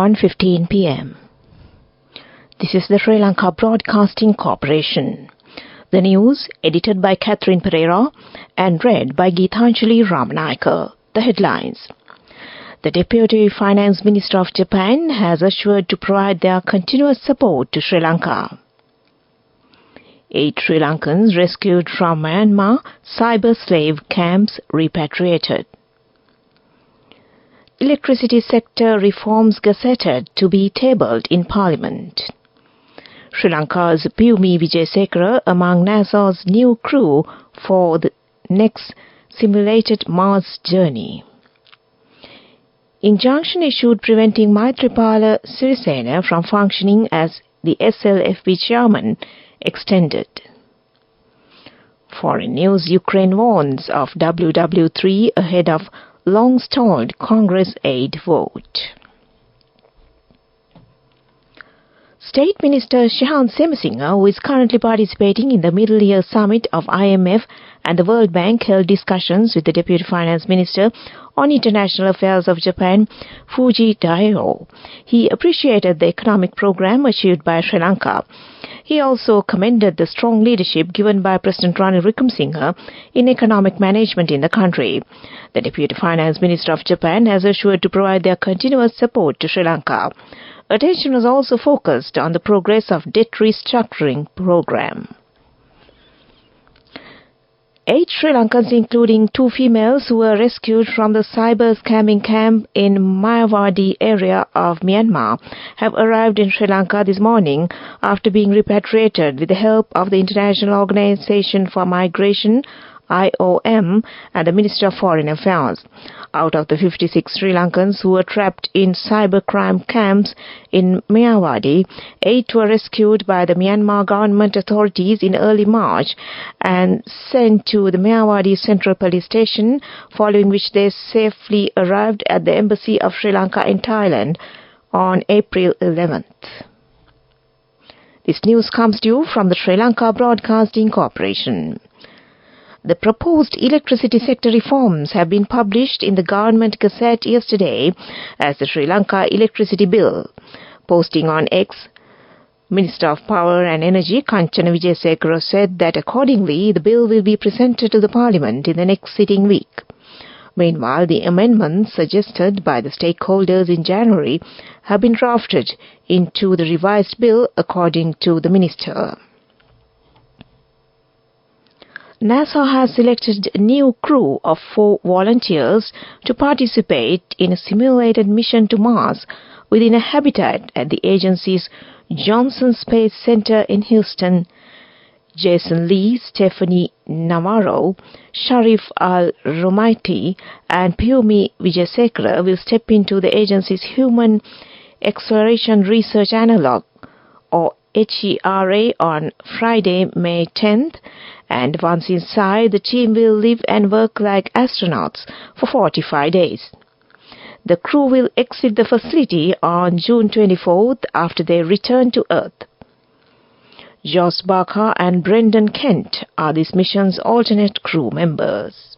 1:15 p.m. This is the Sri Lanka Broadcasting Corporation. The news edited by Catherine Pereira and read by Geethanjali Ramanayaka. The headlines. The Deputy Finance Minister of Japan has assured to provide their continuous support to Sri Lanka. 8 Sri Lankans rescued from Myanmar cyber slave camps repatriated. Electricity sector reforms gazetted to be tabled in Parliament. Sri Lanka's Piyumi Wijesekara among NASA's new crew for the next simulated Mars journey. Injunction issued preventing Maithripala Sirisena from functioning as the SLBC chairman extended. Foreign news. Ukraine warns of WW3 ahead of long-stalled Congress aid vote. State Minister Shahan Semasinga, who is currently participating in the Middle Year Summit of IMF and the World Bank, held discussions with the Deputy Finance Minister on International Affairs of Japan, Fuji Dairo. He appreciated the economic program achieved by Sri Lanka. He also commended the strong leadership given by President Ranil Wickremesinghe in economic management in the country. The Deputy Finance Minister of Japan has assured to provide their continuous support to Sri Lanka. Attention was also focused on the progress of debt restructuring program. 8 Sri Lankans, including 2 females who were rescued from the cyber scamming camp in Mayawadi area of Myanmar, have arrived in Sri Lanka this morning after being repatriated with the help of the International Organization for Migration, IOM, and the Ministry of Foreign Affairs. Out of the 56 Sri Lankans who were trapped in cybercrime camps in Mayawadi, 8 were rescued by the Myanmar government authorities in early March and sent to the Mayawadi Central Police Station, following which they safely arrived at the Embassy of Sri Lanka in Thailand on April 11th. This news comes to you from the Sri Lanka Broadcasting Corporation. The proposed electricity sector reforms have been published in the Government Gazette yesterday as the Sri Lanka Electricity Bill. Posting on X, Minister of Power and Energy Kanchana Wijesekara said that accordingly the bill will be presented to the Parliament in the next sitting week. Meanwhile, the amendments suggested by the stakeholders in January have been drafted into the revised bill, according to the Minister. NASA has selected a new crew of 4 volunteers to participate in a simulated mission to Mars within a habitat at the agency's Johnson Space Center in Houston. Jason Lee, Stephanie Navarro, Sharif Al-Romaiti, and Piyumi Wijesekara will step into the agency's Human Exploration Research Analog, or HERA, on Friday, May 10th, and once inside, the team will live and work like astronauts for 45 days. The crew will exit the facility on June 24th after they return to Earth. Josh Barker and Brendan Kent are this mission's alternate crew members.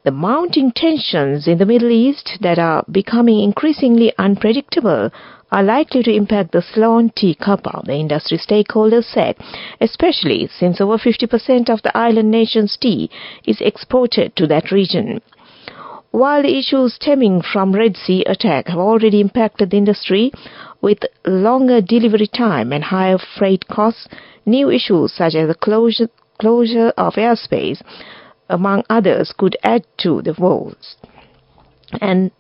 The mounting tensions in the Middle East that are becoming increasingly unpredictable are likely to impact the Ceylon tea cuppa, the industry stakeholders said, especially since over 50% of the island nation's tea is exported to that region. While the issues stemming from Red Sea attack have already impacted the industry with longer delivery time and higher freight costs, new issues such as the closure of airspace, among others, could add to the woes. And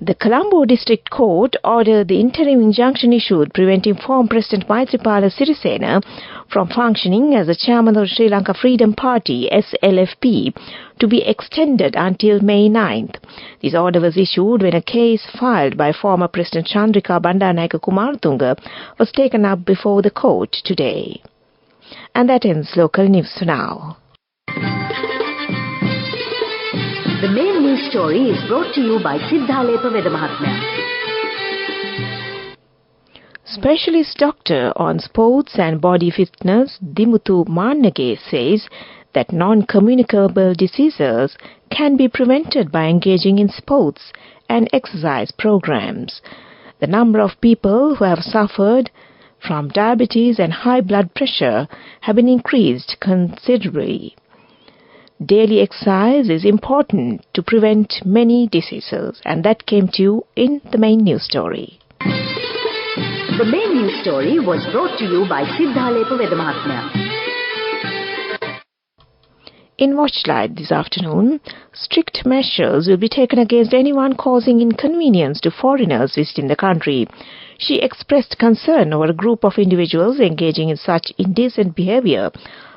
the Colombo District Court ordered the interim injunction issued preventing former President Maithripala Sirisena from functioning as the chairman of the Sri Lanka Freedom Party, SLFP, to be extended until May 9th. This order was issued when a case filed by former President Chandrika Bandaranaike Kumaratunga was taken up before the court today. And that ends local news for now. The main news story is brought to you by Sinhala Mahatmya. Specialist doctor on sports and body fitness Dimuthu Mannage says that non-communicable diseases can be prevented by engaging in sports and exercise programs. The number of people who have suffered from diabetes and high blood pressure have been increased considerably. Daily exercise is important to prevent many diseases, and that came to you in the main news story. The main news story was brought to you by Sinhala Mahatmya. In Watchlight this afternoon, strict measures will be taken against anyone causing inconvenience to foreigners visiting the country. She expressed concern over a group of individuals engaging in such indecent behavior,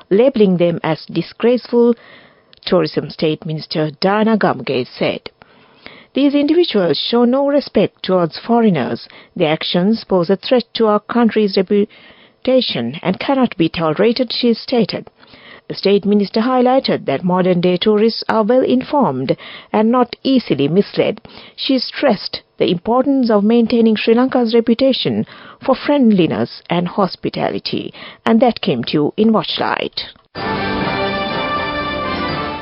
labeling them as disgraceful, Tourism State Minister Dana Gamge said. These individuals show no respect towards foreigners. Their actions pose a threat to our country's reputation and cannot be tolerated, she stated. The State Minister highlighted that modern-day tourists are well informed and not easily misled. She stressed the importance of maintaining Sri Lanka's reputation for friendliness and hospitality. And that came to you in Watchlight.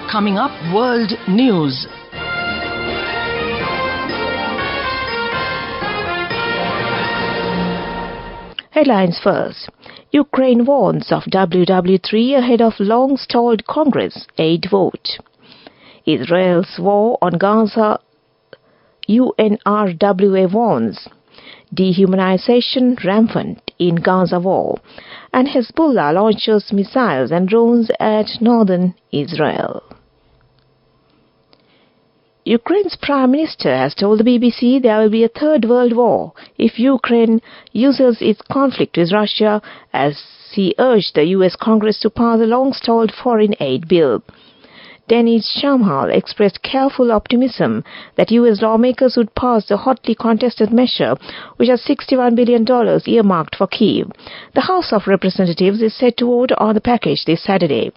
Coming up, World News. Headlines first. Ukraine warns of WW3 ahead of long-stalled Congress aid vote. Israel's war on Gaza, UNRWA warns. Dehumanization rampant in Gaza war. And Hezbollah launches missiles and drones at northern Israel. Ukraine's Prime Minister has told the BBC there will be a third world war if Ukraine uses its conflict with Russia, as he urged the US Congress to pass a long-stalled foreign aid bill. Denis Shamhal expressed careful optimism that US lawmakers would pass the hotly contested measure, which has $61 billion earmarked for Kyiv. The House of Representatives is set to vote on the package this Saturday.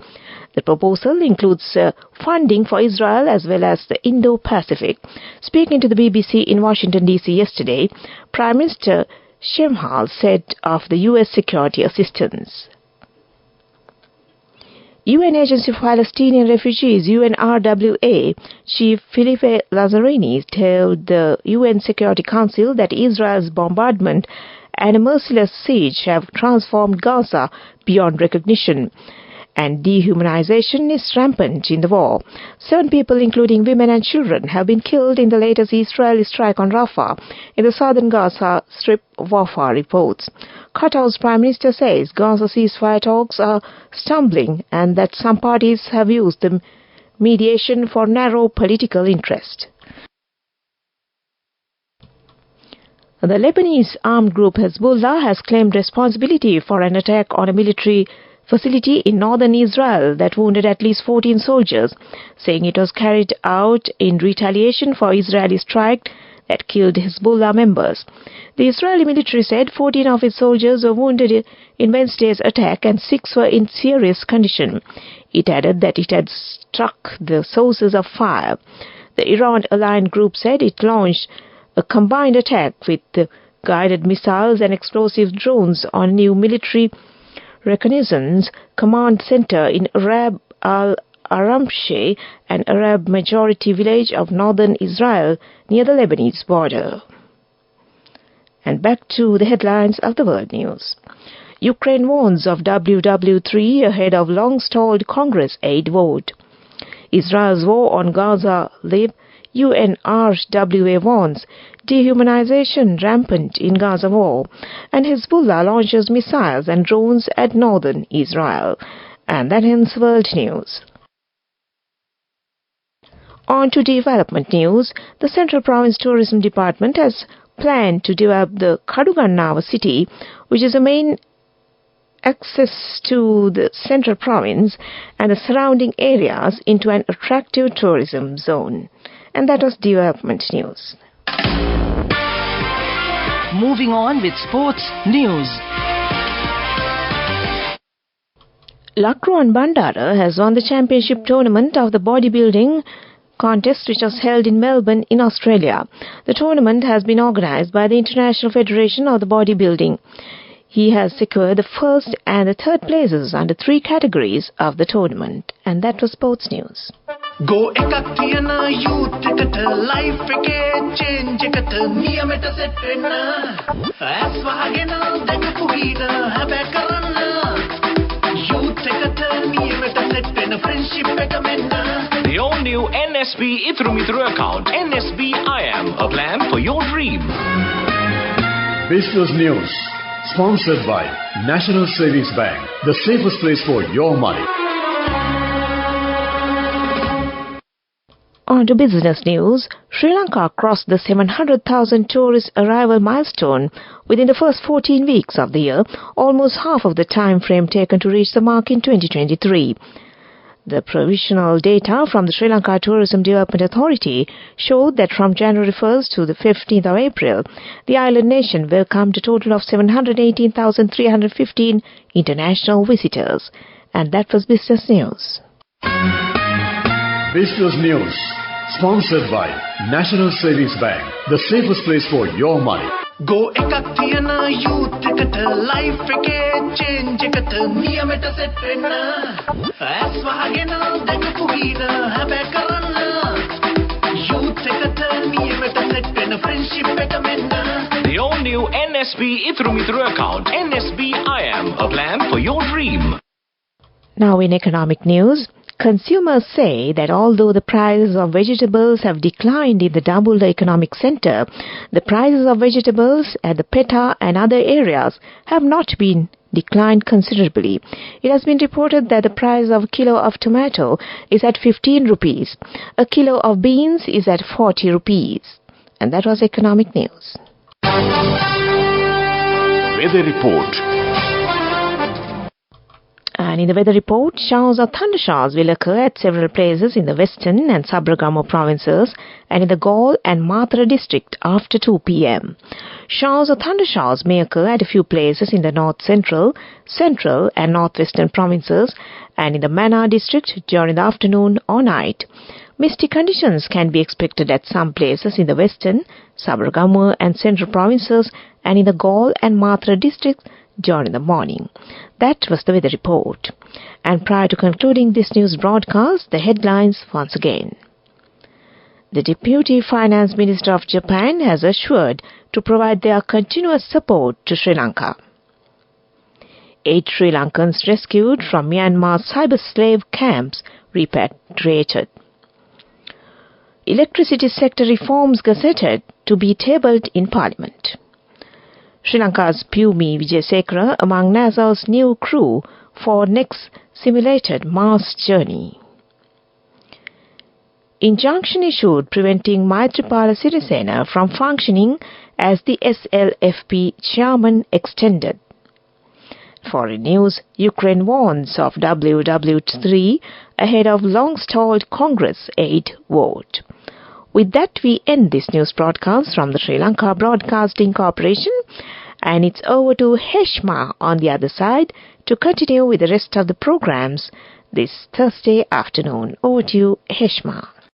The proposal includes funding for Israel as well as the Indo-Pacific. Speaking to the BBC in Washington, D.C. yesterday, Prime Minister Shamhal said of the U.S. security assistance. UN Agency for Palestinian Refugees, UNRWA, Chief Philippe Lazzarini told the UN Security Council that Israel's bombardment and a merciless siege have transformed Gaza beyond recognition. And dehumanization is rampant in the war. 7 people, including women and children, have been killed in the latest Israeli strike on Rafah in the southern Gaza Strip, Wafa reports. Qatar's Prime Minister says Gaza ceasefire talks are stumbling and that some parties have used the mediation for narrow political interest. The Lebanese armed group Hezbollah has claimed responsibility for an attack on a military facility in northern Israel that wounded at least 14 soldiers, saying it was carried out in retaliation for Israeli strike that killed Hezbollah members. The Israeli military said 14 of its soldiers were wounded in Wednesday's attack and 6 were in serious condition. It added that it had struck the sources of fire. The Iran-aligned group said it launched a combined attack with guided missiles and explosive drones on new military reconnaissance command center in Arab al-Aramshe, an Arab-majority village of northern Israel near the Lebanese border. And back to the headlines of the world news. Ukraine warns of WW3 ahead of long-stalled Congress aid vote. Israel's war on Gaza Lib, UNRWA warns. Dehumanization rampant in Gaza war, and Hezbollah launches missiles and drones at northern Israel. And that ends world news. On to development news. The Central Province Tourism Department has planned to develop the Kadugannava city, which is the main access to the Central Province and the surrounding areas, into an attractive tourism zone. And that was development news. Moving on with sports news. Lakruan Bandara has won the championship tournament of the bodybuilding contest which was held in Melbourne in Australia. The tournament has been organized by the International Federation of the Bodybuilding. He has secured the first and the third places under 3 categories of the tournament. And that was sports news. Go ekak thiyana youth eකට life එකේ change එකට නියමෙට set වෙන්න ඇස් වහගෙන දැකපු හින හැබැ කරන්න youth එකට නියමෙට set වෙන්න friendship එක මෙන්න. The all new NSB Ithru Mithru account, NSB IM, a plan for your dream. Business News, sponsored by National Savings Bank, the safest place for your money. On to business news. Sri Lanka crossed the 700,000 tourist arrival milestone within the first 14 weeks of the year, almost half of the time frame taken to reach the mark in 2023. The provisional data from the Sri Lanka Tourism Development Authority showed that from January 1st to the 15th of April, the island nation welcomed a total of 718,315 international visitors. And that was business news. Business News, sponsored by National Savings Bank, the safest place for your money. Go ekak thiyana youth එකට life එකේ change එකට නියමෙට set වෙන්න ඇස් වහගෙන දැකපු හින හැබැ කරන්න youth එකට නියමෙට set වෙන්න friendship එක මෙන්න. The all new NSB Ithru Mithru account, NSB IM, a plan for your dream. Now in economic news, consumers say that although the prices of vegetables have declined in the Dambulla Economic Centre, the prices of vegetables at the Peta and other areas have not been declined considerably. It has been reported that the price of a kilo of tomato is at 15 rupees. A kilo of beans is at 40 rupees. And that was economic news. Weather report. And in the weather report, showers or thundershowers will occur at several places in the western and Sabragamo provinces and in the Galle and Mathura district after 2 p.m. Showers or thundershowers may occur at a few places in the north central, central and northwestern provinces and in the Mannar district during the afternoon or night. Misty conditions can be expected at some places in the western, Sabragamo and central provinces and in the Galle and Mathura districts during the morning. That was the weather report. And prior to concluding this news broadcast, the headlines once again. The Deputy Finance Minister of Japan has assured to provide their continuous support to Sri Lanka. 8 Sri Lankans rescued from Myanmar's cyber slave camps repatriated. Electricity sector reforms gazetted to be tabled in Parliament. Sri Lanka's Pumi Vijayasekara among NASA's new crew for next simulated Mars journey. Injunction issued preventing Maithripala Sirisena from functioning as the SLFP chairman extended. Foreign news, Ukraine warns of WW3 ahead of long-stalled Congress aid vote. With that, we end this news broadcast from the Sri Lanka Broadcasting Corporation, and it's over to Heshma on the other side to continue with the rest of the programs this Thursday afternoon. Over to you, Heshma.